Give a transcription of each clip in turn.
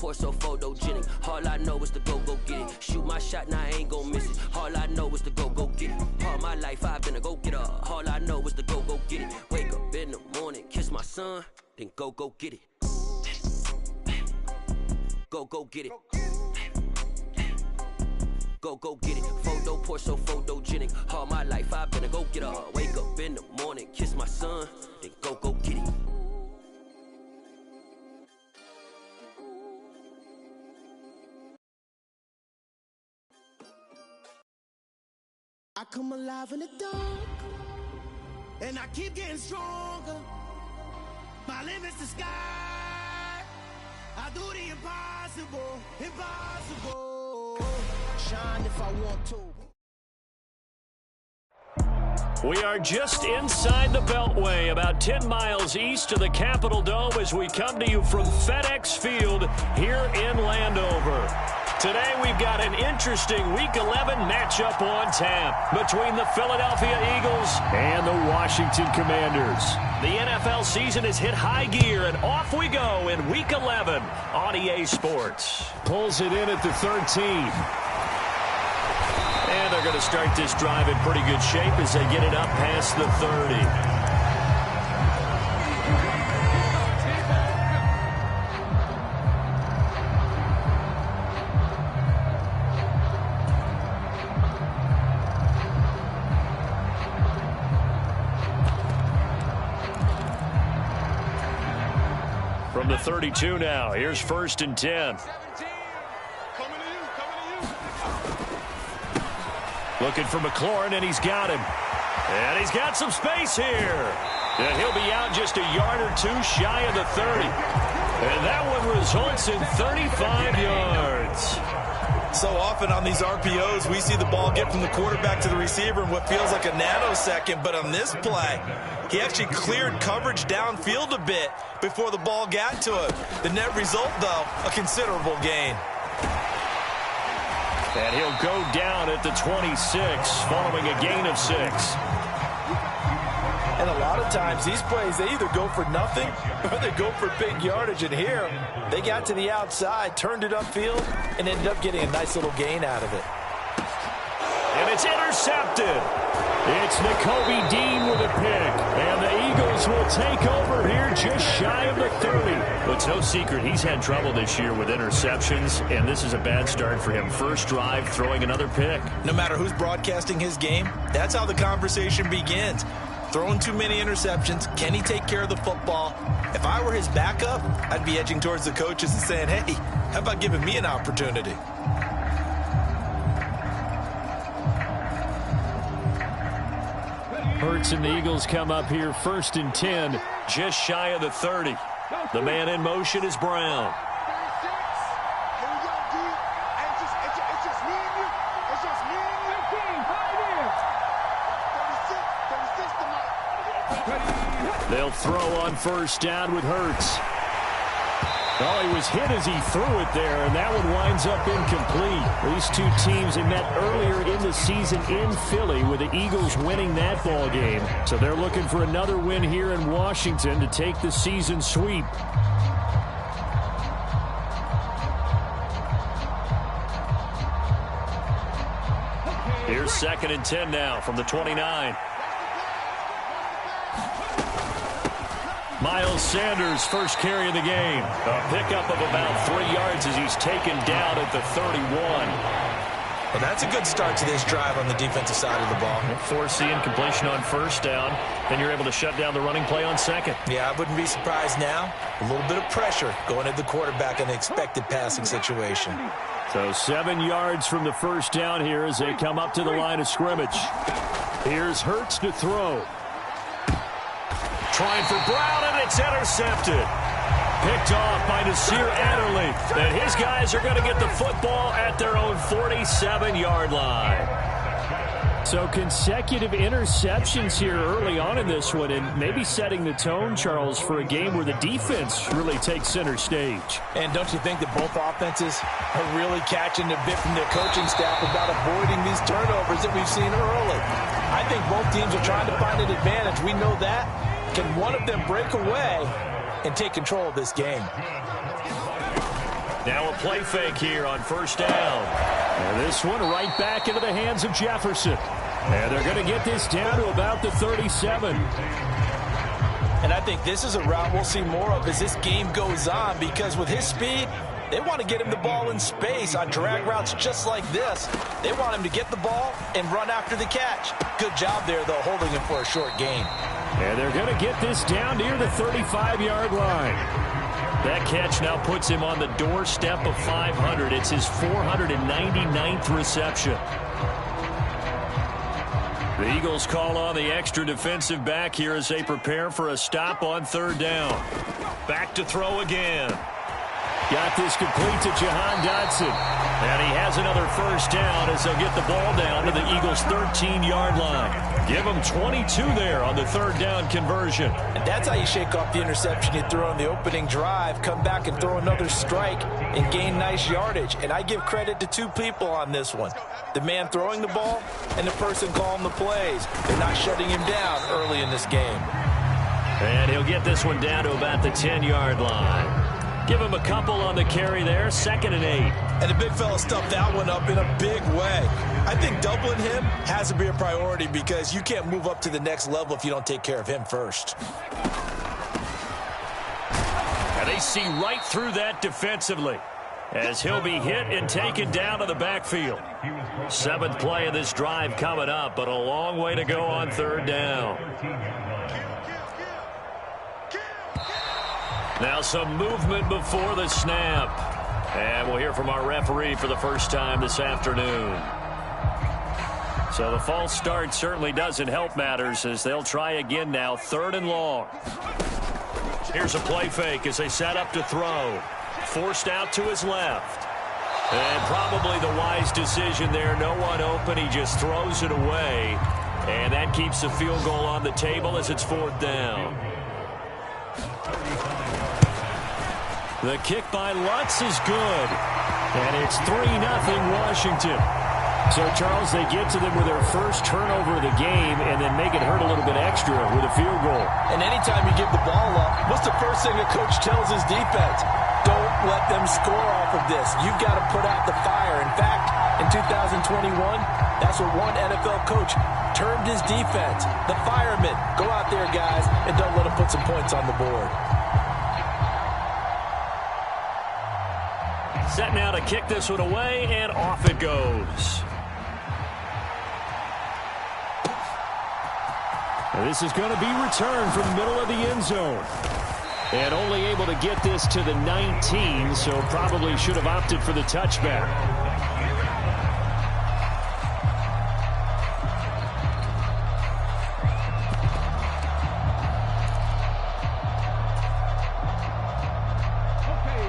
pour so photogenic. All I know is to go get it. Shoot my shot, now I ain't gon' miss it. All I know is to go get it. All my life I've been a go-getter. All I know is to go get it. Wake up in the morning, kiss my son, then go get it. Go get it. Go get it. Photo pour so photogenic. All my life I've been a go-getter. Wake up in the morning, kiss my son, then go get it. I come alive in the dark, and I keep getting stronger. My limit's the sky. I do the impossible, impossible. Shine if I want to. We are just inside the Beltway, about 10 miles east of the Capitol Dome as we come to you from FedEx Field here in Landover. Today we've got an interesting Week 11 matchup on tap between the Philadelphia Eagles and the Washington Commanders. The NFL season has hit high gear, and off we go in Week 11 on EA Sports. Pulls it in at the 13. And they're going to start this drive in pretty good shape as they get it up past the 30. From the 32 now, here's 1st and 10. Looking for McLaurin, and he's got him. And he's got some space here. And he'll be out just a yard or two shy of the 30. And that one results in 35 yards. So often on these RPOs, we see the ball get from the quarterback to the receiver in what feels like a nanosecond. But on this play, he actually cleared coverage downfield a bit before the ball got to him. The net result, though, a considerable gain. And he'll go down at the 26 following a gain of 6. And a lot of times these plays, they either go for nothing or they go for big yardage. And here, they got to the outside, turned it upfield, and ended up getting a nice little gain out of it. And it's intercepted. It's Nakobe Dean with a pick. And the Eagles will take over here just shy of the 30. Well, it's no secret he's had trouble this year with interceptions, and this is a bad start for him. First drive, throwing another pick. No matter who's broadcasting his game, that's how the conversation begins. Throwing too many interceptions. Can he take care of the football? If I were his backup, I'd be edging towards the coaches and saying, hey, how about giving me an opportunity? Hurts and the Eagles come up here 1st and 10, just shy of the 30. The man in motion is Brown. They'll throw on 1st down with Hurts. Well, he was hit as he threw it there, and that one winds up incomplete. These two teams they met earlier in the season in Philly with the Eagles winning that ball game. So they're looking for another win here in Washington to take the season sweep. Here's 2nd and 10 now from the 29. Miles Sanders, first carry of the game. A pickup of about 3 yards as he's taken down at the 31. Well, that's a good start to this drive on the defensive side of the ball. Forcing completion on 1st down. Then you're able to shut down the running play on 2nd. Yeah, I wouldn't be surprised now. A little bit of pressure going at the quarterback in an expected passing situation. So 7 yards from the 1st down here as they come up to the line of scrimmage. Here's Hurts to throw. Trying for Brown, and it's intercepted. Picked off by Nasir Adderley. And his guys are going to get the football at their own 47-yard line. So consecutive interceptions here early on in this one, and maybe setting the tone, Charles, for a game where the defense really takes center stage. And don't you think that both offenses are really catching a bit from their coaching staff about avoiding these turnovers that we've seen early? I think both teams are trying to find an advantage. We know that. Can one of them break away and take control of this game? Now a play fake here on first down. And this one right back into the hands of Jefferson. And they're going to get this down to about the 37. And I think this is a route we'll see more of as this game goes on, because with his speed, they want to get him the ball in space on drag routes just like this. They want him to get the ball and run after the catch. Good job there, though, holding him for a short gain. And they're going to get this down near the 35-yard line. That catch now puts him on the doorstep of 500. It's his 499th reception. The Eagles call on the extra defensive back here as they prepare for a stop on third down. Back to throw again. Got this complete to Jahan Dotson. And he has another first down as they'll get the ball down to the Eagles' 13-yard line. Give them 22 there on the third down conversion. And that's how you shake off the interception you throw on the opening drive, come back and throw another strike and gain nice yardage. And I give credit to two people on this one. The man throwing the ball and the person calling the plays. They're not shutting him down early in this game. And he'll get this one down to about the 10-yard line. Give him a couple on the carry there, 2nd and 8. And the big fella stuffed that one up in a big way. I think doubling him has to be a priority because you can't move up to the next level if you don't take care of him first. And they see right through that defensively as he'll be hit and taken down to the backfield. 7th play of this drive coming up, but a long way to go on third down. Now some movement before the snap. And we'll hear from our referee for the first time this afternoon. So the false start certainly doesn't help matters as they'll try again now, 3rd and long. Here's a play fake as they set up to throw. Forced out to his left. And probably the wise decision there. No one open. He just throws it away. And that keeps the field goal on the table as it's 4th down. The kick by Lutz is good. And it's 3-0 Washington. So, Charles, they get to them with their first turnover of the game and then make it hurt a little bit extra with a field goal. And anytime you give the ball up, what's the first thing a coach tells his defense? Don't let them score off of this. You've got to put out the fire. In fact, in 2021, that's what one NFL coach termed his defense. The firemen. Go out there, guys, and don't let them put some points on the board. Set now to kick this one away, and off it goes. And this is going to be returned from the middle of the end zone. And only able to get this to the 19, so probably should have opted for the touchback.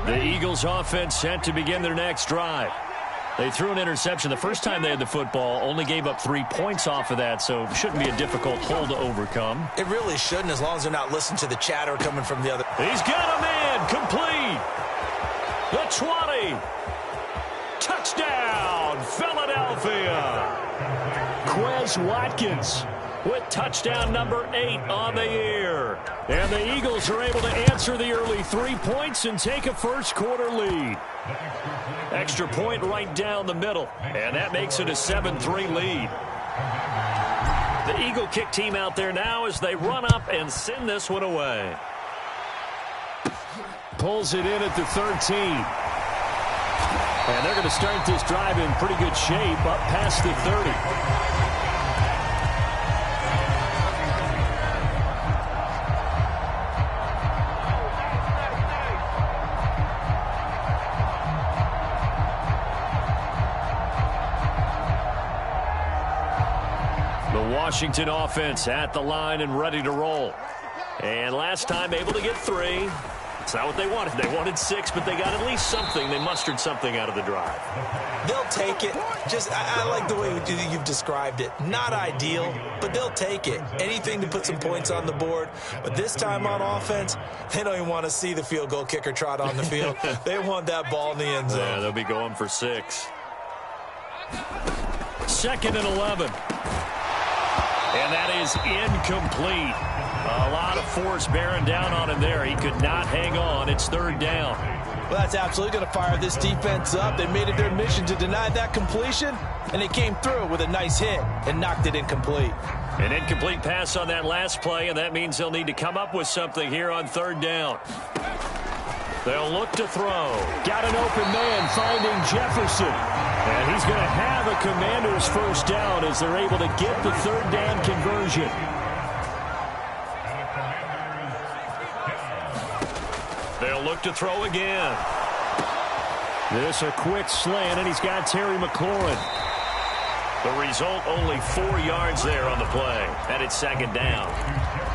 The Eagles offense set to begin their next drive. They threw an interception the first time they had the football, only gave up 3 points off of that, so it shouldn't be a difficult hole to overcome. It really shouldn't, as long as they're not listening to the chatter coming from the other. He's got a man complete. The 20. Touchdown, Philadelphia. Quez Watkins with touchdown number 8 on the year. And the Eagles are able to answer the early 3 points and take a first-quarter lead. Extra point right down the middle, and that makes it a 7-3 lead. The Eagle kick team out there now as they run up and send this one away. Pulls it in at the 13. And they're going to start this drive in pretty good shape up past the 30. Washington offense at the line and ready to roll. And last time able to get 3. It's not what they wanted. They wanted 6, but they got at least something. They mustered something out of the drive. They'll take it. I like the way you've described it. Not ideal, but they'll take it. Anything to put some points on the board. But this time on offense, they don't even want to see the field goal kicker trot on the field. They want that ball in the end zone. Yeah, they'll be going for 6. 2nd and 11. And that is incomplete. A lot of force bearing down on him there. He could not hang on. It's 3rd down. Well, that's absolutely going to fire this defense up. They made it their mission to deny that completion, and they came through with a nice hit and knocked it incomplete. An incomplete pass on that last play, and that means they'll need to come up with something here on third down. They'll look to throw. Got an open man finding Jefferson. And he's going to have a Commanders first down as they're able to get the third down conversion. They'll look to throw again. This a quick slant, and he's got Terry McLaurin. The result, only 4 yards there on the play. And it's second down.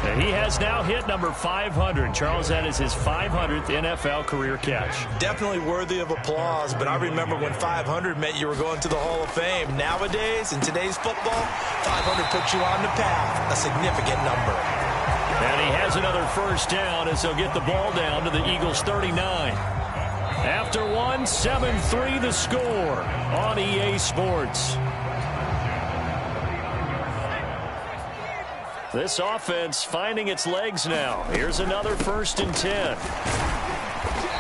And he has now hit number 500. Charles, that is his 500th NFL career catch. Definitely worthy of applause, but I remember when 500 meant you were going to the Hall of Fame. Nowadays, in today's football, 500 puts you on the path, a significant number. And he has another first down as they'll get the ball down to the Eagles' 39. After one, 7-3 the score on EA Sports. This offense finding its legs now. Here's another 1st and 10.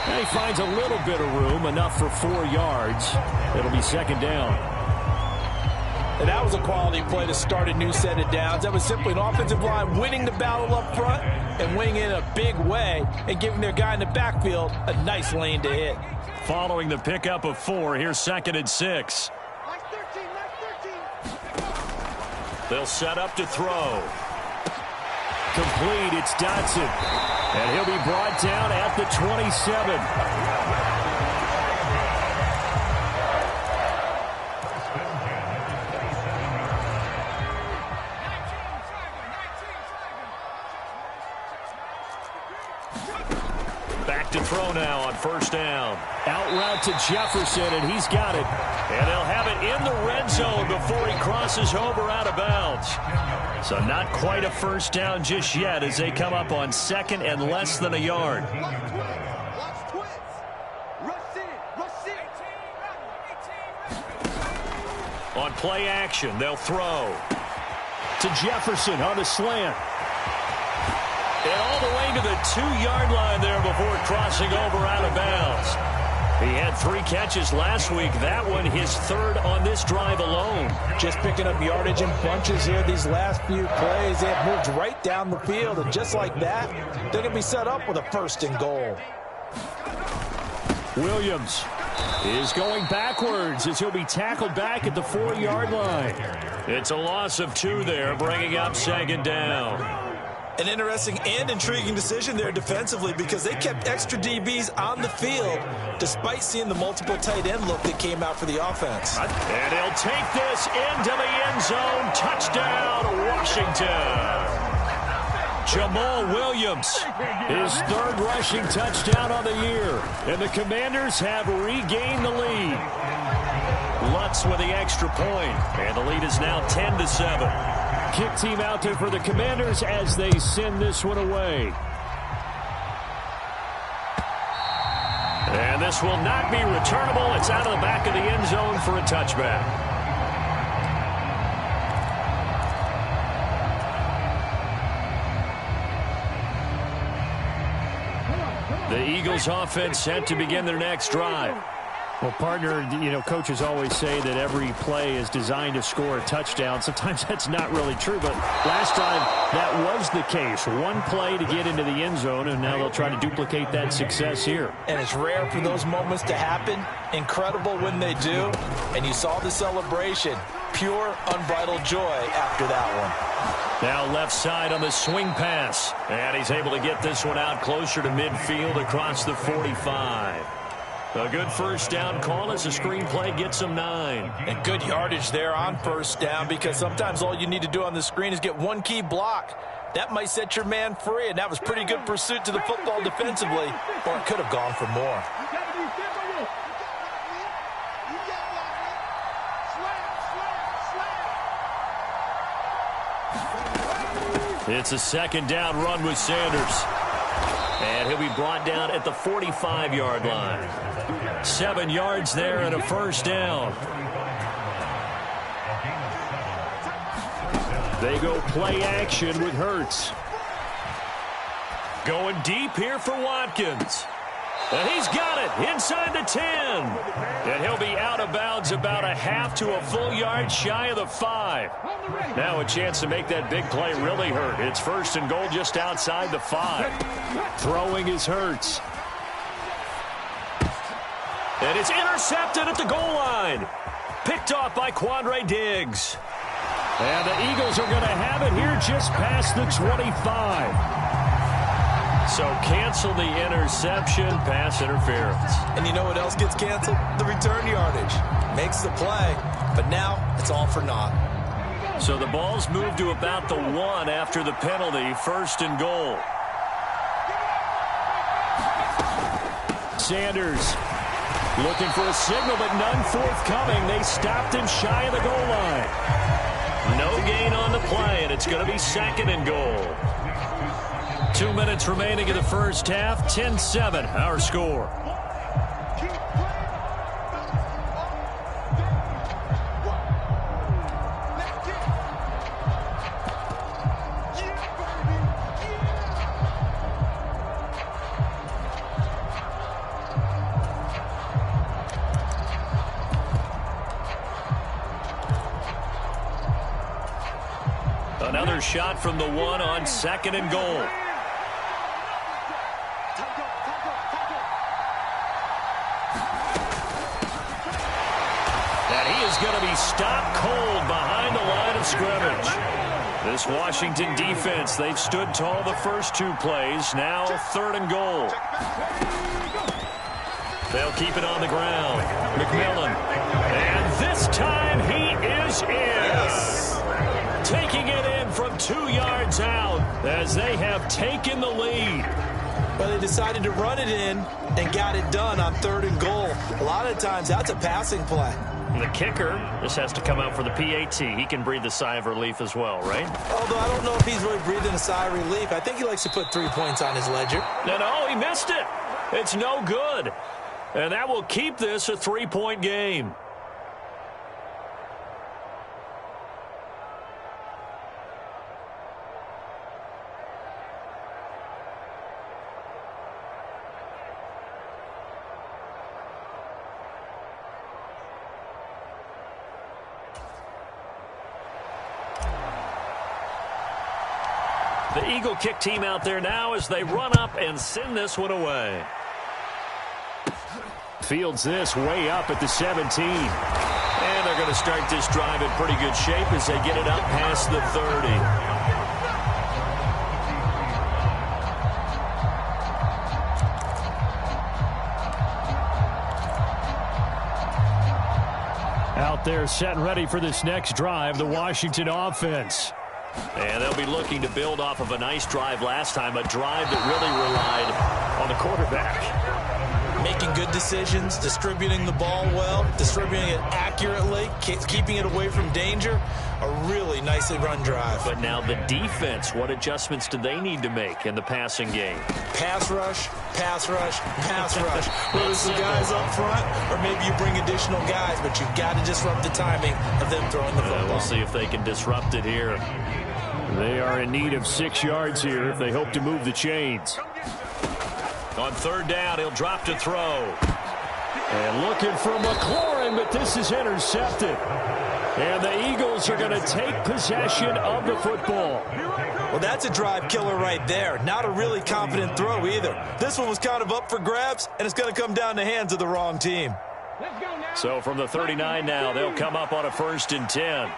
And he finds a little bit of room, enough for 4 yards. It'll be second down. And that was a quality play to start a new set of downs. That was simply an offensive line winning the battle up front and winning in a big way and giving their guy in the backfield a nice lane to hit. Following the pickup of 4, here's 2nd and 6. They'll set up to throw. Complete, it's Dotson. And he'll be brought down at the 27. Back to throw now on first down. Out route to Jefferson, and he's got it. And they'll have it in the red zone before he crosses over out of bounds. So not quite a first down just yet as they come up on 2nd and less than a yard. On play action, they'll throw to Jefferson on a slant. And all the way to the 2-yard line there before crossing over out of bounds. He had 3 catches last week. That one his 3rd on this drive alone. Just picking up yardage in bunches here these last few plays. They have moved right down the field, and just like that, they're going to be set up with a 1st and goal. Williams is going backwards as he'll be tackled back at the 4-yard line. It's a loss of 2 there, bringing up second down. An interesting and intriguing decision there defensively because they kept extra DBs on the field despite seeing the multiple tight end look that came out for the offense. And he'll take this into the end zone. Touchdown, Washington. Jamal Williams, his 3rd rushing touchdown on the year. And the Commanders have regained the lead. Lutz with the extra point. And the lead is now 10-7. Kick team out there for the Commanders as they send this one away. And this will not be returnable. It's out of the back of the end zone for a touchback. The Eagles offense set to begin their next drive. Well, partner, you know, coaches always say that every play is designed to score a touchdown. Sometimes that's not really true, but last time that was the case. One play to get into the end zone, and now they'll try to duplicate that success here. And it's rare for those moments to happen. Incredible when they do. And you saw the celebration. Pure, unbridled joy after that one. Now left side on the swing pass. And he's able to get this one out closer to midfield across the 45. A good first down call as the screenplay gets him 9. And good yardage there on first down because sometimes all you need to do on the screen is get one key block. That might set your man free, and that was pretty good pursuit to the football defensively, or it could have gone for more. It's a second down run with Sanders. And he'll be brought down at the 45-yard line. 7 yards there and a first down. They go play action with Hurts. Going deep here for Watkins. And he's got it inside the 10. And he'll be out of bounds about a half to a full yard shy of the 5. Now a chance to make that big play really hurt. It's 1st and goal just outside the 5. Throwing is Hurts. And it's intercepted at the goal line. Picked off by Quandre Diggs. And the Eagles are going to have it here just past the 25. So cancel the interception, pass interference. And you know what else gets canceled? The return yardage. Makes the play, but now it's all for naught. So the ball's moved to about the 1 after the penalty, 1st and goal. Sanders looking for a signal, but none forthcoming. They stopped him shy of the goal line. No gain on the play, and it's going to be 2nd and goal. 2 minutes remaining in the first half. 10-7, our score. Another shot from the 1 on 2nd and goal. Going to be stopped cold behind the line of scrimmage. This Washington defense, they've stood tall the first 2 plays. Now 3rd and goal. They'll keep it on the ground. McMillan. And this time he is in. Yes. Taking it in from 2 yards out as they have taken the lead. Well, they decided to run it in and got it done on 3rd and goal. A lot of times that's a passing play. The kicker just has to come out for the PAT. He can breathe a sigh of relief as well, right? Although I don't know if he's really breathing a sigh of relief. I think he likes to put 3 points on his ledger. No, he missed it. It's no good. And that will keep this a 3-point game. The Eagle kick team out there now as they run up and send this one away. Fields this way up at the 17. And they're going to start this drive in pretty good shape as they get it up past the 30. Out there set and ready for this next drive, the Washington offense. And they'll be looking to build off of a nice drive last time, a drive that really relied on the quarterback. Making good decisions, distributing the ball well, distributing it accurately, keeping it away from danger. A really nicely run drive. But now the defense, what adjustments do they need to make in the passing game? Pass rush, pass rush, pass rush. Whether it's the guys up front or maybe you bring additional guys, but you've got to disrupt the timing of them throwing the football. We'll see if they can disrupt it here. They are in need of 6 yards here if they hope to move the chains. On 3rd down, he'll drop to throw. And looking for McLaurin, but this is intercepted. And the Eagles are going to take possession of the football. Well, that's a drive killer right there. Not a really confident throw either. This one was kind of up for grabs, and it's going to come down the hands of the wrong team. So from the 39 now, they'll come up on a 1st and 10.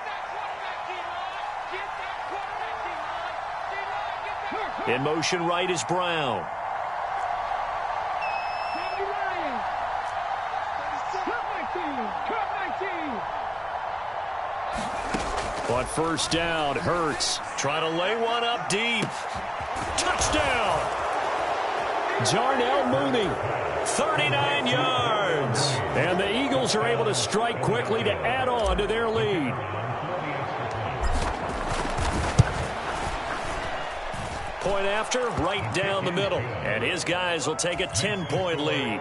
In motion right is Brown. On 1st down, Hurts trying to lay one up deep. Touchdown! Darnell Mooney, 39 yards. And the Eagles are able to strike quickly to add on to their lead. Point after, right down the middle. And his guys will take a 10-point lead.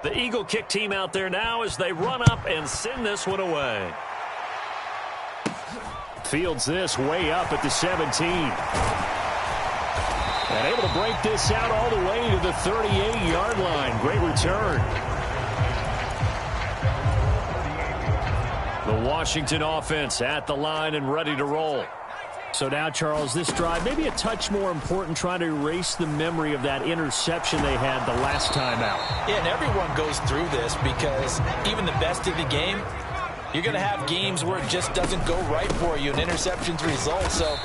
The Eagle kick team out there now as they run up and send this one away. Fields this way up at the 17. And able to break this out all the way to the 38-yard line. Great return. The Washington offense at the line and ready to roll. So now, Charles, this drive maybe a touch more important, trying to erase the memory of that interception they had the last time out. Yeah, and everyone goes through this because even the best of the game, you're going to have games where it just doesn't go right for you and interceptions result. So,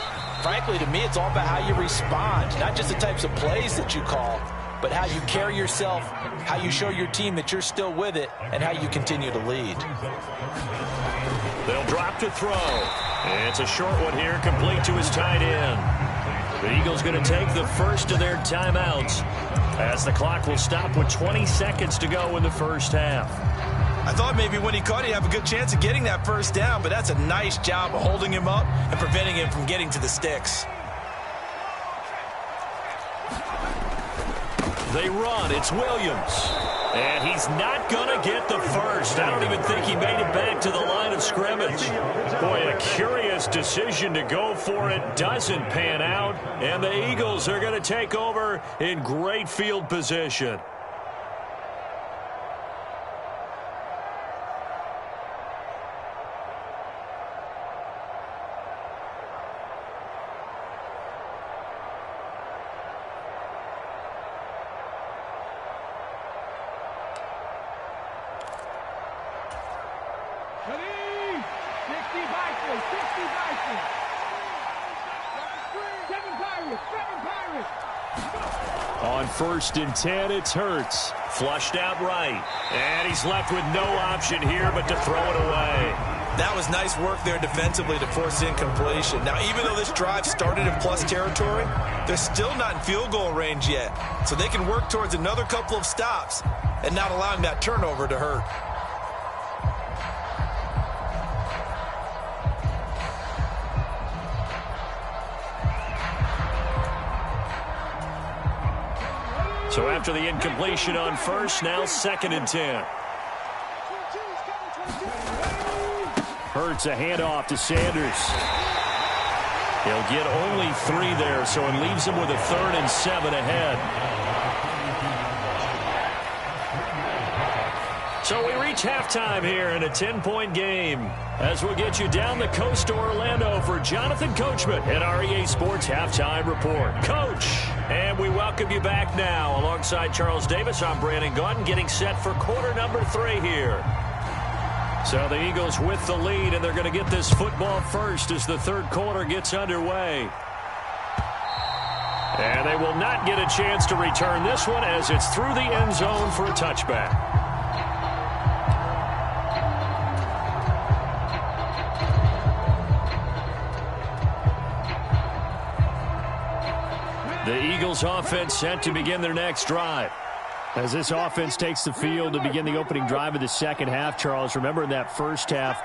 frankly, to me, it's all about how you respond, not just the types of plays that you call, but how you carry yourself, how you show your team that you're still with it, and how you continue to lead. They'll drop to throw. It's a short one here, complete to his tight end. The Eagles going to take the first of their timeouts as the clock will stop with 20 seconds to go in the first half. I thought maybe when he caught, he'd have a good chance of getting that first down, but that's a nice job of holding him up and preventing him from getting to the sticks. They run. It's Williams. And he's not going to get the first. I don't even think he made it back to the line of scrimmage. Boy, a curious decision to go for it. Doesn't pan out. And the Eagles are going to take over in great field position. On 1st and 10, it's Hurts. Flushed out right. And he's left with no option here but to throw it away. That was nice work there defensively to force incompletion. Now, even though this drive started in plus territory, they're still not in field goal range yet. So they can work towards another couple of stops and not allowing that turnover to hurt. So after the incompletion on 1st, now 2nd and 10. Hurts a handoff to Sanders. He'll get only 3 there, so it leaves him with a 3rd and 7 ahead. So we reach halftime here in a 10-point game as we'll get you down the coast to Orlando for Jonathan Coachman at our EA Sports Halftime Report. Coach, and we welcome you back now. Alongside Charles Davis, I'm Brandon Gaudin, getting set for quarter number 3 here. So the Eagles with the lead, and they're going to get this football first as the 3rd quarter gets underway. And they will not get a chance to return this one as it's through the end zone for a touchback. The Eagles offense set to begin their next drive. As this offense takes the field to begin the opening drive of the second half, Charles, remember in that first half,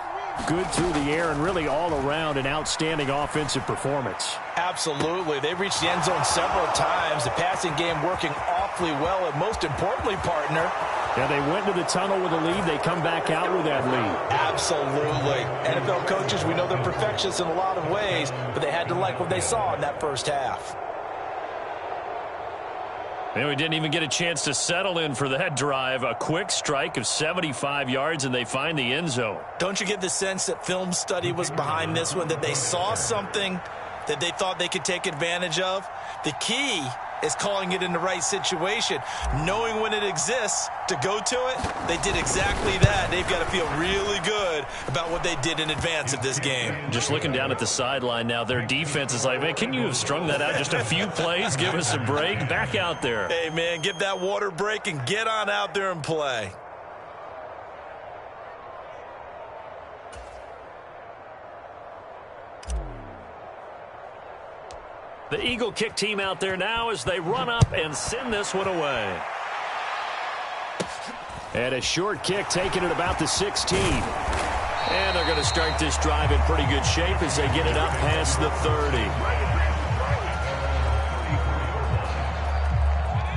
good through the air and really all around an outstanding offensive performance. Absolutely. They reached the end zone several times. The passing game working awfully well, and most importantly, partner, yeah, they went to the tunnel with a lead. They come back out with that lead. Absolutely. NFL coaches, we know they're perfectionists in a lot of ways, but they had to like what they saw in that first half. And we didn't even get a chance to settle in for that drive. A quick strike of 75 yards, and they find the end zone. Don't you get the sense that film study was behind this one, that they saw something that they thought they could take advantage of? The key is calling it in the right situation, knowing when it exists to go to it. They did exactly that. They've got to feel really good about what they did in advance of this game. Just looking down at the sideline now, their defense is like, man, can you have strung that out just a few plays? Give us a break. Back out there. Hey, man, give that water break and get on out there and play. The Eagle kick team out there now as they run up and send this one away. And a short kick taken at about the 16. And they're going to start this drive in pretty good shape as they get it up past the 30.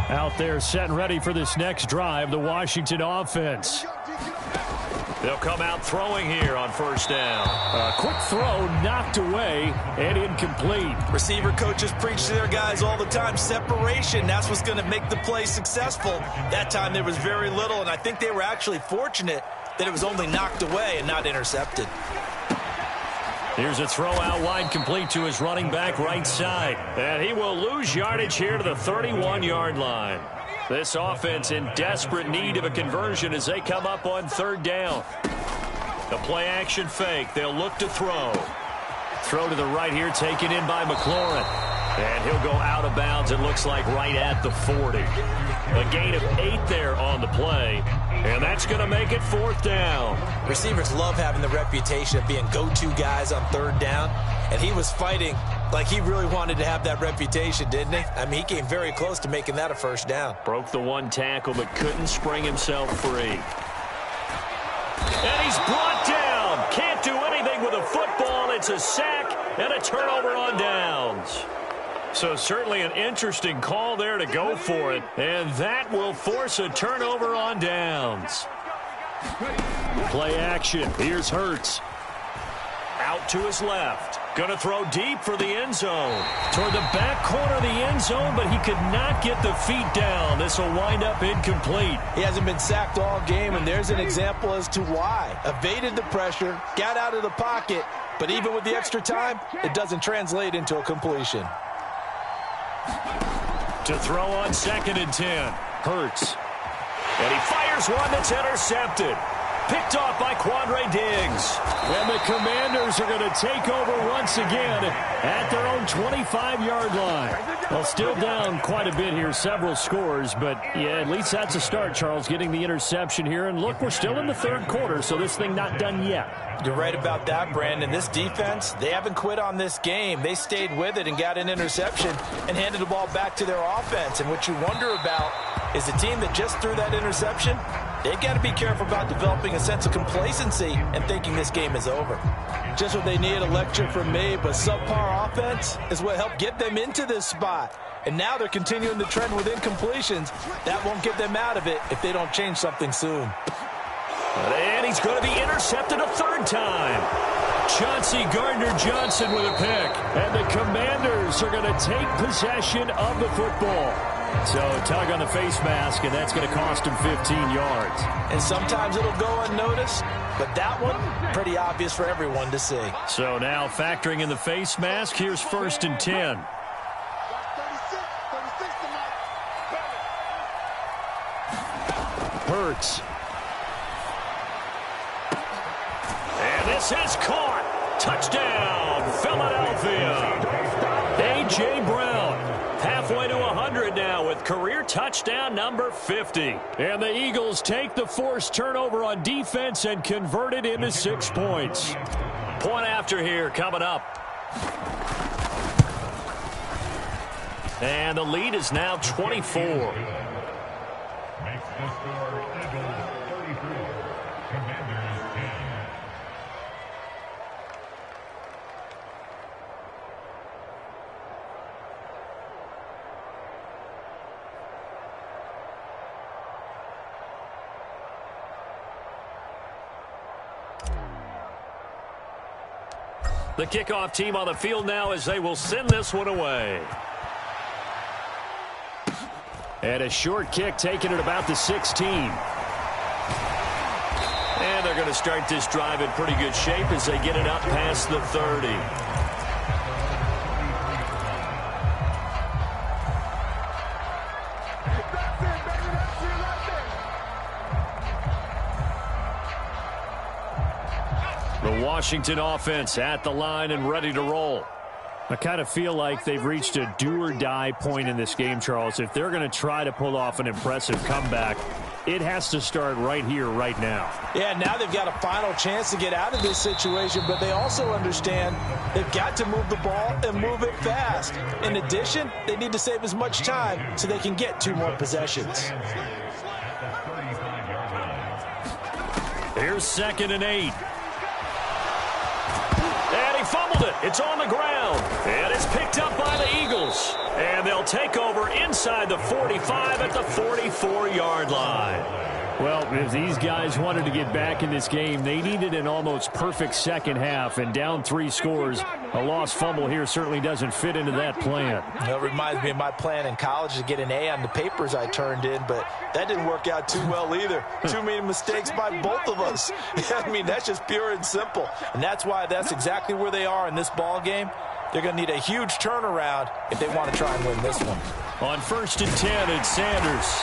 Out there set and ready for this next drive, the Washington offense. They'll come out throwing here on first down. A quick throw knocked away and incomplete. Receiver coaches preach to their guys all the time. Separation, that's what's going to make the play successful. That time there was very little, and I think they were actually fortunate that it was only knocked away and not intercepted. Here's a throw out wide, complete to his running back right side. And he will lose yardage here to the 31-yard line. This offense in desperate need of a conversion as they come up on third down. The play action fake. They'll look to throw. Throw to the right here, taken in by McLaurin. And he'll go out of bounds, it looks like, right at the 40. A gain of 8 there on the play. And that's going to make it fourth down. Receivers love having the reputation of being go-to guys on third down. And he was fighting like he really wanted to have that reputation, didn't he? I mean, he came very close to making that a first down. Broke the one tackle, but couldn't spring himself free. And he's brought down. Can't do anything with a football. It's a sack and a turnover on downs. So certainly an interesting call there to go for it. And that will force a turnover on downs. Play action. Here's Hurts. Out to his left. Going to throw deep for the end zone. Toward the back corner of the end zone, but he could not get the feet down. This will wind up incomplete. He hasn't been sacked all game, and there's an example as to why. Evaded the pressure, got out of the pocket, but even with the extra time, it doesn't translate into a completion. To throw on 2nd and 10. Hurts. And he fires one that's intercepted. Picked off by Quandre Diggs. And the Commanders are going to take over once again at their own 25-yard line. Well, still down quite a bit here, several scores, but yeah, at least that's a start, Charles, getting the interception here. And look, we're still in the third quarter, so this thing not done yet. You're right about that, Brandon. This defense, they haven't quit on this game. They stayed with it and got an interception and handed the ball back to their offense. And what you wonder about is a team that just threw that interception, they've got to be careful about developing a sense of complacency and thinking this game is over. Just what they need, a lecture from me, but subpar offense is what helped get them into this spot. And now they're continuing the trend with incompletions. That won't get them out of it if they don't change something soon. And he's going to be intercepted a third time. Chauncey Gardner-Johnson with a pick. And the Commanders are going to take possession of the football. So tug on the face mask, and that's going to cost him 15 yards. And sometimes it'll go unnoticed, but that one, pretty obvious for everyone to see. So now factoring in the face mask, here's 1st and 10. Hurts. And this is caught. Touchdown, Philadelphia. A.J. Brown, halfway to 100 now with career touchdown number 50. And the Eagles take the forced turnover on defense and convert it into 6 points. Point after here coming up. And the lead is now 24. The kickoff team on the field now as they will send this one away. And a short kick taken at about the 16. And they're going to start this drive in pretty good shape as they get it up past the 30. The Washington offense at the line and ready to roll. I kind of feel like they've reached a do-or-die point in this game, Charles. If they're going to try to pull off an impressive comeback, it has to start right here, right now. Yeah, now they've got a final chance to get out of this situation, but they also understand they've got to move the ball and move it fast. In addition, they need to save as much time so they can get 2 more possessions. Here's 2nd and 8. And he falls. fumbled it. It's on the ground. And it's picked up by the Eagles. And they'll take over inside the 45 at the 44-yard line. Well, if these guys wanted to get back in this game, they needed an almost perfect second half, and down 3 scores. A lost fumble here certainly doesn't fit into that plan. That reminds me of my plan in college to get an A on the papers I turned in, but that didn't work out too well either. Too many mistakes by both of us. I mean, that's just pure and simple. And that's why that's exactly where they are in this ball game. They're going to need a huge turnaround if they want to try and win this one. On 1st and 10, it's Sanders.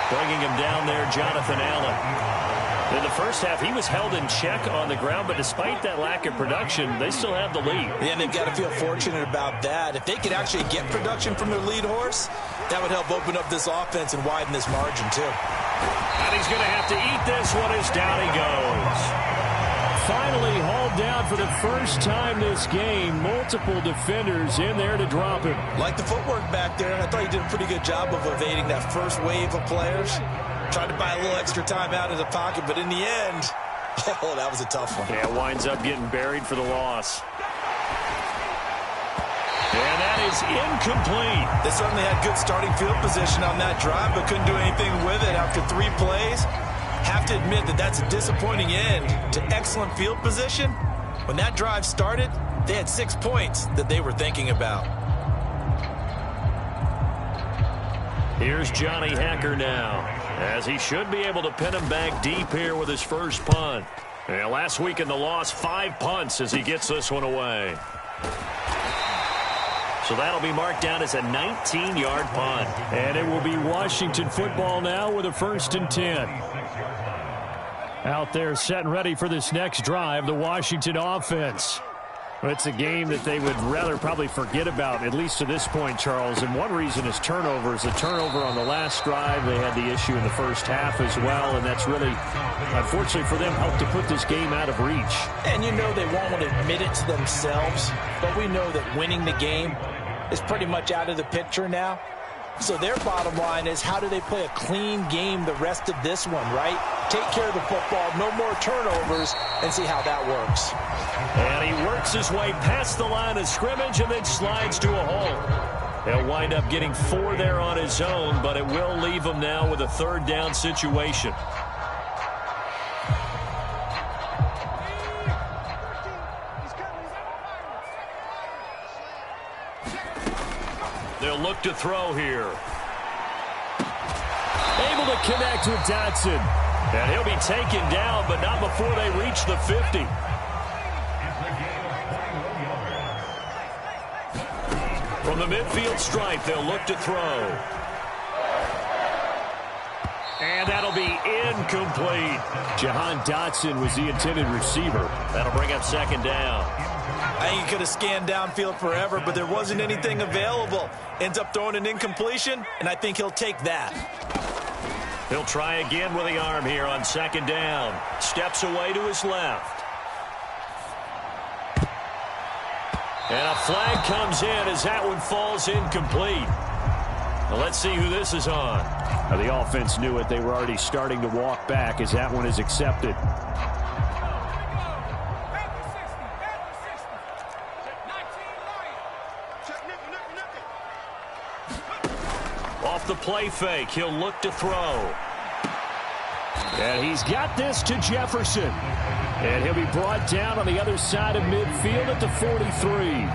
Bringing him down there, Jonathan Allen. In the first half, he was held in check on the ground, but despite that lack of production, they still have the lead. Yeah, and they've got to feel fortunate about that. If they could actually get production from their lead horse, that would help open up this offense and widen this margin, too. And he's going to have to eat this one as down he goes. Finally hauled down for the first time this game. Multiple defenders in there to drop him. Like the footwork back there, and I thought he did a pretty good job of evading that first wave of players. Tried to buy a little extra time out of the pocket, but in the end, oh, that was a tough one. Yeah, winds up getting buried for the loss. And that is incomplete. They certainly had good starting field position on that drive, but couldn't do anything with it after 3 plays. Have to admit that that's a disappointing end to excellent field position. When that drive started, they had 6 points that they were thinking about. Here's Johnny Hacker now, as he should be able to pin him back deep here with his first punt. And last week in the loss, 5 punts as he gets this one away. So that'll be marked down as a 19-yard punt. And it will be Washington football now with a 1st and 10. Out there set and ready for this next drive, the Washington offense. It's a game that they would rather probably forget about, at least to this point, Charles. And one reason is turnovers. The turnover on the last drive, they had the issue in the first half as well, and that's really, unfortunately for them, helped to put this game out of reach. And you know they won't want to admit it to themselves, but we know that winning the game is pretty much out of the picture now. So their bottom line is, how do they play a clean game the rest of this one, right? Take care of the football, no more turnovers, and see how that works. And he works his way past the line of scrimmage and then slides to a hole. He'll wind up getting 4 there on his own, but it will leave him now with a 3rd down situation. They'll look to throw here. Able to connect with Dotson. And he'll be taken down, but not before they reach the 50. From the midfield stripe, they'll look to throw. And that'll be incomplete. Jahan Dotson was the intended receiver. That'll bring up 2nd down. I think he could have scanned downfield forever, but there wasn't anything available. Ends up throwing an incompletion, and I think he'll take that. He'll try again with the arm here on 2nd down. Steps away to his left. And a flag comes in as that one falls incomplete. Well, let's see who this is on. Now, the offense knew it. They were already starting to walk back as that one is accepted. Off the play fake, he'll look to throw. And he's got this to Jefferson. And he'll be brought down on the other side of midfield at the 43.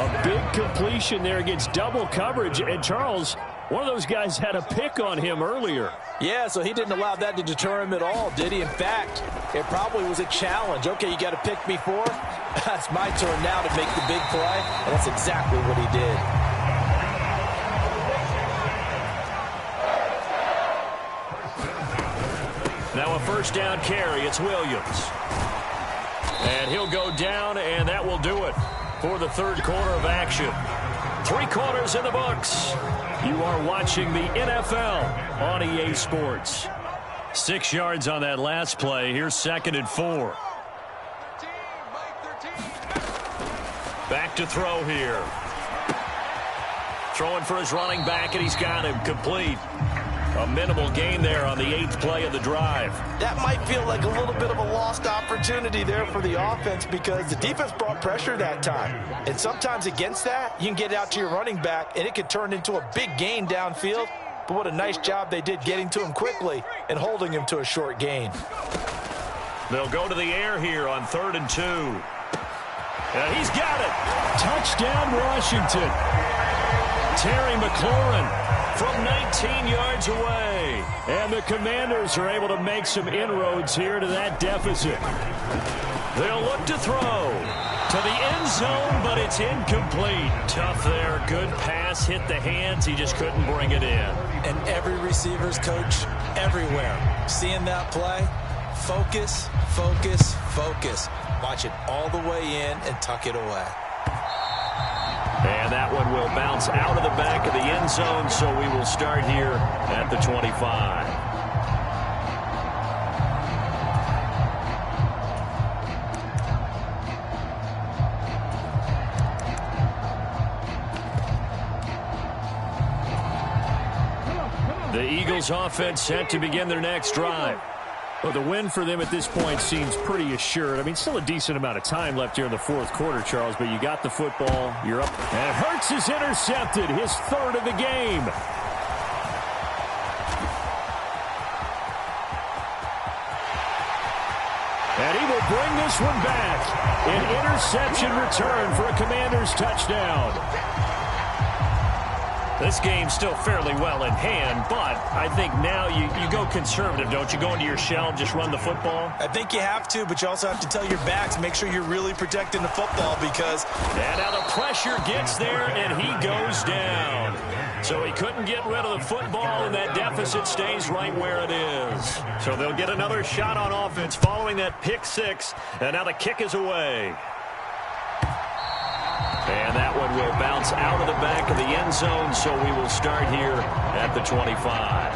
A big completion there against double coverage. And Charles, one of those guys had a pick on him earlier. Yeah, so he didn't allow that to deter him at all, did he? In fact, it probably was a challenge. Okay, you got to pick me 4. That's my turn now to make the big play. And that's exactly what he did. Now a 1st down carry. It's Williams. And he'll go down, and that will do it for the 3rd quarter of action. 3 quarters in the books. You are watching the NFL on EA Sports. 6 yards on that last play. Here's 2nd and 4. Back to throw here. Throwing for his running back, and he's got him complete. A minimal gain there on the 8th play of the drive. That might feel like a little bit of a lost opportunity there for the offense because the defense brought pressure that time. And sometimes against that, you can get out to your running back, and it could turn into a big gain downfield. But what a nice job they did getting to him quickly and holding him to a short gain. They'll go to the air here on 3rd and 2. And he's got it. Touchdown, Washington. Terry McLaurin from 19 yards away. And the Commanders are able to make some inroads here to that deficit. They'll look to throw to the end zone, but it's incomplete. Tough there. Good pass. Hit the hands. He just couldn't bring it in. And every receiver's coach everywhere. Seeing that play, focus, focus, focus. Watch it all the way in and tuck it away. And that one will bounce out of the back of the end zone, so we will start here at the 25. The Eagles offense set to begin their next drive. Well, the win for them at this point seems pretty assured. I mean, still a decent amount of time left here in the 4th quarter, Charles, but you got the football, you're up. And Hurts is intercepted, his 3rd of the game. And he will bring this one back. An interception return for a Commanders touchdown. This game's still fairly well in hand, but I think now you go conservative, don't you? Go into your shell and just run the football? I think you have to, but you also have to tell your backs, make sure you're really protecting the football because... And now the pressure gets there, and he goes down. So he couldn't get rid of the football, and that deficit stays right where it is. So they'll get another shot on offense following that pick 6, and now the kick is away. And that one will bounce out of the back of the end zone, so we will start here at the 25.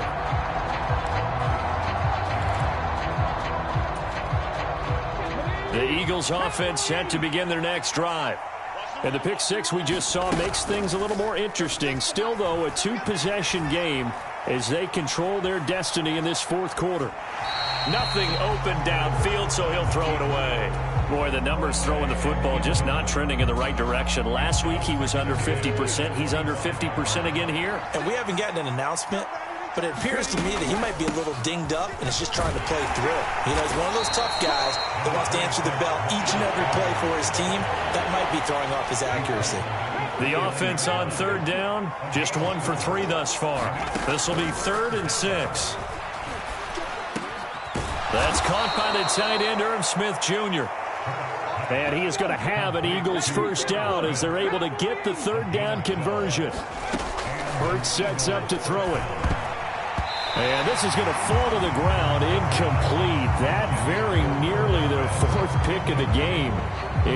The Eagles offense set to begin their next drive. And the pick 6 we just saw makes things a little more interesting. Still, though, a 2-possession game as they control their destiny in this 4th quarter. Nothing open downfield, so he'll throw it away. Boy, the numbers throwing the football just not trending in the right direction. Last week he was under 50%. He's under 50% again here. And we haven't gotten an announcement, but it appears to me that he might be a little dinged up and is just trying to play through. You know, he's one of those tough guys that wants to answer the bell each and every play for his team. That might be throwing off his accuracy. The offense on 3rd down, just 1 for 3 thus far. This will be 3rd and 6. That's caught by the tight end, Irv Smith Jr. And he is going to have an Eagles 1st down as they're able to get the 3rd down conversion. Hurts sets up to throw it. And this is going to fall to the ground, incomplete. That very nearly their 4th pick of the game.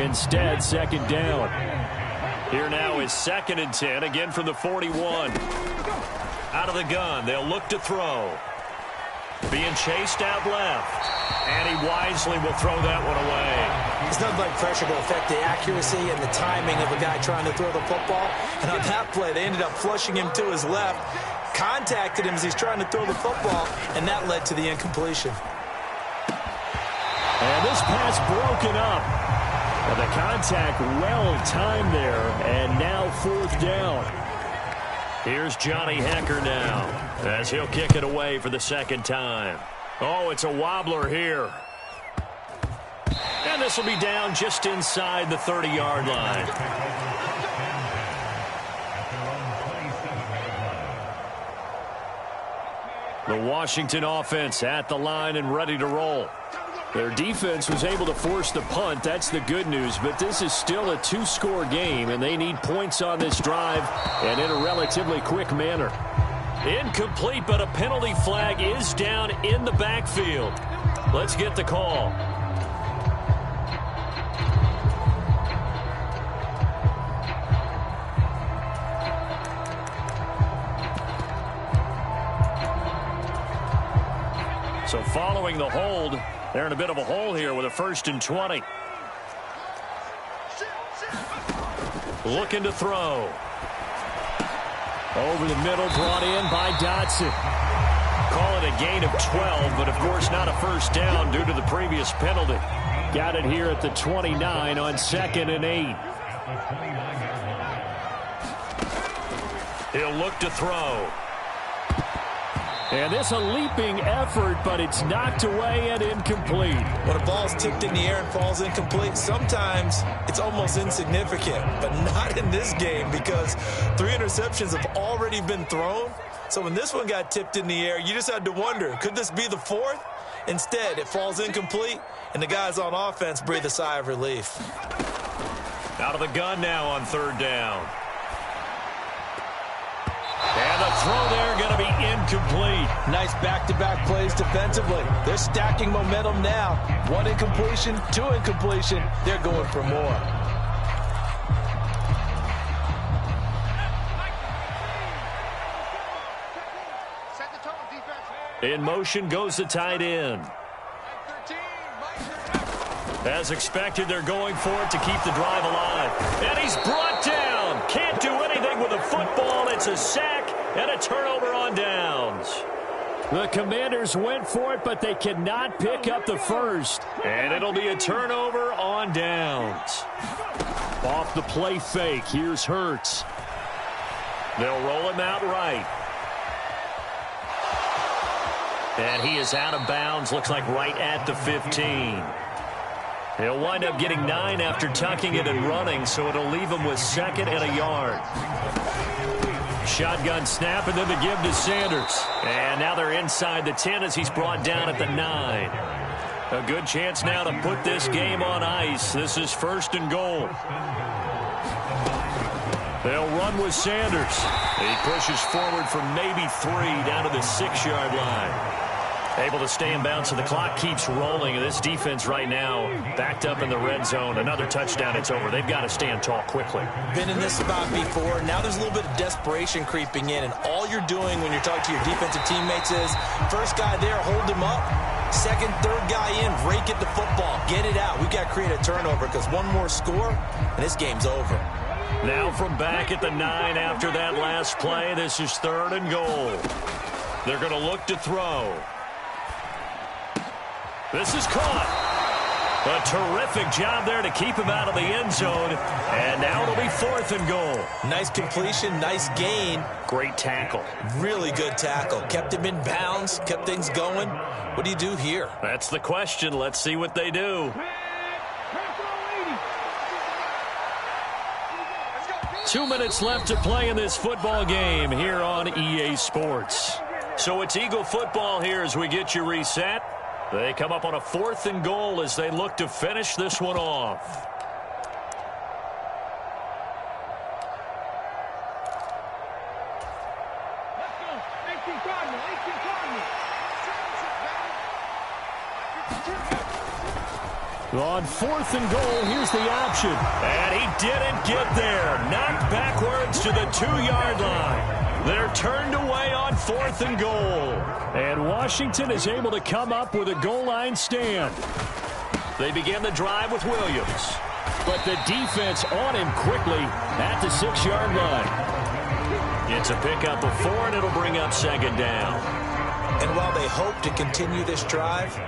Instead, 2nd down. Here now is 2nd and 10, again from the 41. Out of the gun, they'll look to throw. Being chased out left. And he wisely will throw that one away. It's nothing like pressure to affect the accuracy and the timing of a guy trying to throw the football. And on that play, they ended up flushing him to his left, contacted him as he's trying to throw the football, and that led to the incompletion. And this pass broken up. And the contact well timed there, and now 4th down. Here's Johnny Hecker now as he'll kick it away for the 2nd time. Oh, it's a wobbler here. And this will be down just inside the 30-yard line. The Washington offense at the line and ready to roll. Their defense was able to force the punt. That's the good news. But this is still a 2-score game, and they need points on this drive and in a relatively quick manner. Incomplete, but a penalty flag is down in the backfield. Let's get the call. So following the hold, they're in a bit of a hole here with a 1st and 20. Looking to throw. Over the middle, brought in by Dotson. Call it a gain of 12, but of course not a first down due to the previous penalty. Got it here at the 29 on 2nd and 8. He'll look to throw. And this a leaping effort, but it's knocked away and incomplete. When a ball's tipped in the air and falls incomplete, sometimes it's almost insignificant, but not in this game because 3 interceptions have already been thrown. So when this one got tipped in the air, you just had to wonder, could this be the 4th? Instead, it falls incomplete, and the guys on offense breathe a sigh of relief. Out of the gun now on 3rd down. And the throw there going to be incomplete. Nice back-to-back plays defensively. They're stacking momentum now. 1 incompletion, 2 incompletion. They're going for more. In motion goes the tight end. As expected, they're going for it to keep the drive alive. And he's brought down. Can't do anything with a football. It's a sack and a turnover on downs. The Commanders went for it, but they cannot pick up the first. And it'll be a turnover on downs. Off the play fake, here's Hurts. They'll roll him out right. And he is out of bounds, looks like right at the 15. He'll wind up getting 9 after tucking it and running, so it'll leave him with 2nd and a yard. Shotgun snap, and then the give to Sanders. And now they're inside the 10 as he's brought down at the 9. A good chance now to put this game on ice. This is 1st and goal. They'll run with Sanders. He pushes forward for maybe 3 down to the 6-yard line. Able to stay in bounds, so the clock keeps rolling. And this defense right now backed up in the red zone. Another touchdown, it's over. They've got to stand tall quickly. Been in this spot before. Now there's a little bit of desperation creeping in. And all you're doing when you're talking to your defensive teammates is, first guy there, hold him up. Second, third guy in, rake at the football. Get it out. We've got to create a turnover because one more score, and this game's over. Now from back at the 9 after that last play, this is 3rd and goal. They're going to look to throw. This is caught. A terrific job there to keep him out of the end zone. And now it'll be 4th and goal. Nice completion, nice gain. Great tackle. Really good tackle. Kept him in bounds, kept things going. What do you do here? That's the question. Let's see what they do. 2 minutes left to play in this football game here on EA Sports. So it's Eagle football here as we get you reset. They come up on a 4th and goal as they look to finish this one off. On 4th and goal, here's the option. And he didn't get there. Knocked backwards to the 2-yard line. They're turned away on 4th and goal. And Washington is able to come up with a goal line stand. They begin the drive with Williams. But the defense on him quickly at the 6-yard line. It's a pickup of 4, and it'll bring up 2nd down. And while they hope to continue this drive,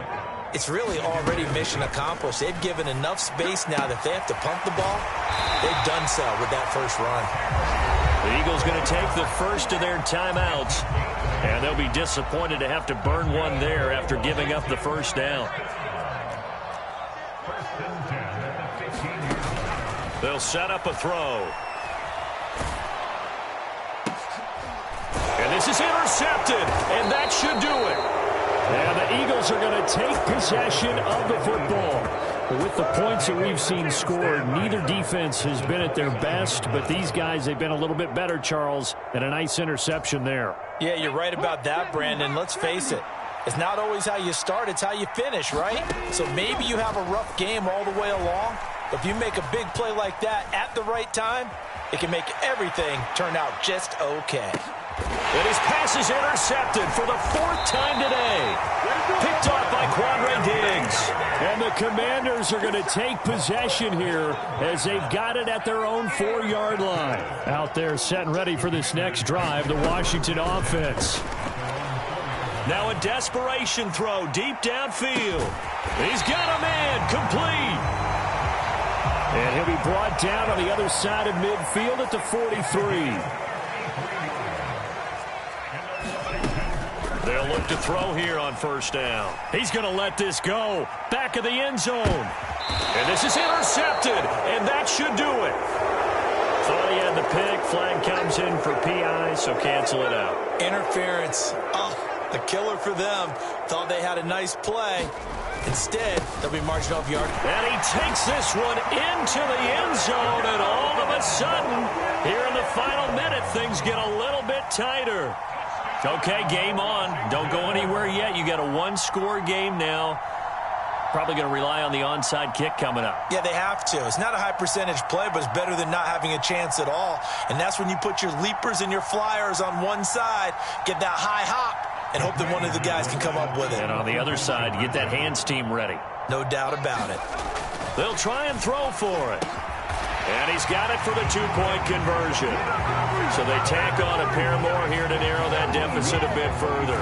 it's really already mission accomplished. They've given enough space now that they have to pump the ball. They've done so with that first run. The Eagles going to take the first of their timeouts, and they'll be disappointed to have to burn one there after giving up the first down. They'll set up a throw. And this is intercepted, and that should do it. And the Eagles are going to take possession of the football. With the points that we've seen scored, neither defense has been at their best, but these guys, they've been a little bit better, Charles, and a nice interception there. Yeah, you're right about that, Brandon. Let's face it. It's not always how you start, it's how you finish, right? So maybe you have a rough game all the way along, but if you make a big play like that at the right time, it can make everything turn out just okay. And his pass is intercepted for the 4th time today. Picked off by Quandre Diggs. And the Commanders are going to take possession here as they've got it at their own 4-yard line. Out there set and ready for this next drive, the Washington offense. Now a desperation throw deep downfield. He's got a man, complete. And he'll be brought down on the other side of midfield at the 43. They'll look to throw here on first down. He's going to let this go. Back of the end zone. And this is intercepted, and that should do it. Thought he had the pick. Flag comes in for PI, so cancel it out. Interference. Oh, the killer for them. Thought they had a nice play. Instead, they'll be marching off yard. And he takes this one into the end zone, and all of a sudden, here in the final minute, things get a little bit tighter. Okay, game on. Don't go anywhere yet. You got a one-score game now. Probably going to rely on the onside kick coming up. Yeah, they have to. It's not a high-percentage play, but it's better than not having a chance at all. And that's when you put your leapers and your flyers on one side, get that high hop, and hope that one of the guys can come up with it. And on the other side, get that hands team ready. No doubt about it. They'll try and throw for it. And he's got it for the two-point conversion. So they tack on a pair more here to narrow that deficit a bit further.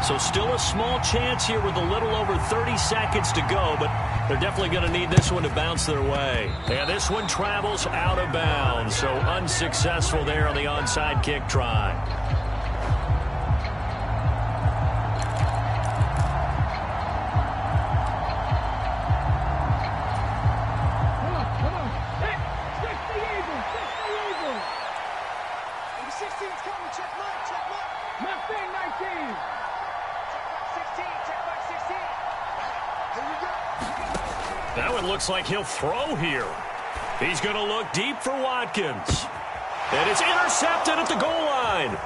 So still a small chance here with a little over 30 seconds to go, but they're definitely going to need this one to bounce their way. And this one travels out of bounds, so unsuccessful there on the onside kick try. Now it looks like he'll throw here. He's going to look deep for Watkins. And it's intercepted at the goal line.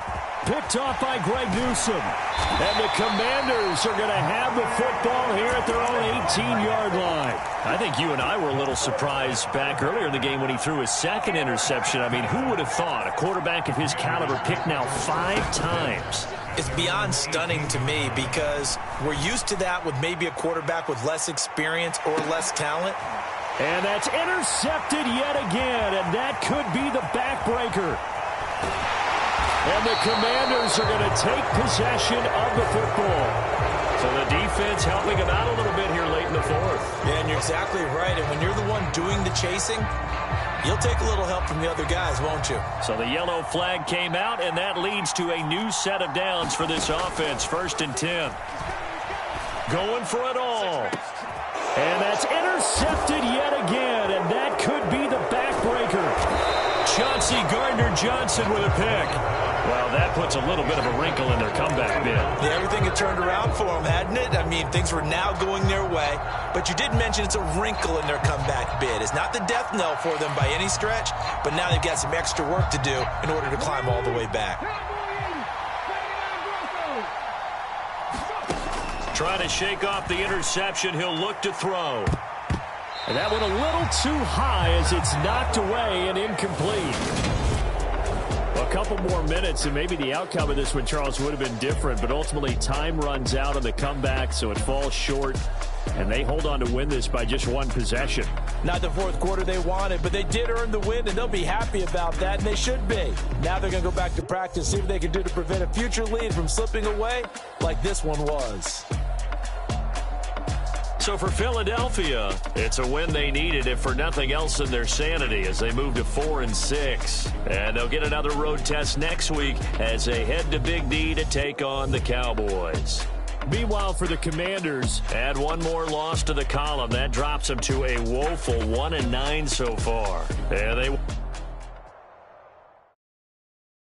Picked off by Greg Newsome. And the Commanders are going to have the football here at their own 18-yard line. I think you and I were a little surprised back earlier in the game when he threw his second interception. I mean, who would have thought a quarterback of his caliber picked now 5 times? It's beyond stunning to me because we're used to that with maybe a quarterback with less experience or less talent. And that's intercepted yet again, and that could be the backbreaker. And the Commanders are going to take possession of the football. So the defense helping him out a little bit here late in the fourth. Yeah, and you're exactly right. And when you're the one doing the chasing, you'll take a little help from the other guys, won't you? So the yellow flag came out, and that leads to a new set of downs for this offense. 1st and 10. Going for it all. And that's intercepted yet again, and that could be the backbreaker. Chauncey Gardner-Johnson with a pick. Well, that puts a little bit of a wrinkle in their comeback bid. Yeah, everything had turned around for them, hadn't it? I mean, things were now going their way. But you did mention it's a wrinkle in their comeback bid. It's not the death knell for them by any stretch, but now they've got some extra work to do in order to climb all the way back. Trying to shake off the interception. He'll look to throw. And that one a little too high as it's knocked away and incomplete. A couple more minutes, and maybe the outcome of this one, Charles, would have been different. But ultimately, time runs out on the comeback, so it falls short. And they hold on to win this by just 1 possession. Not the fourth quarter they wanted, but they did earn the win, and they'll be happy about that, and they should be. Now they're going to go back to practice, see what they can do to prevent a future lead from slipping away like this one was. So for Philadelphia, it's a win they needed, if for nothing else than their sanity, as they move to 4-6. And they'll get another road test next week as they head to Big D to take on the Cowboys. Meanwhile, for the Commanders, add one more loss to the column. That drops them to a woeful 1-9 so far. And they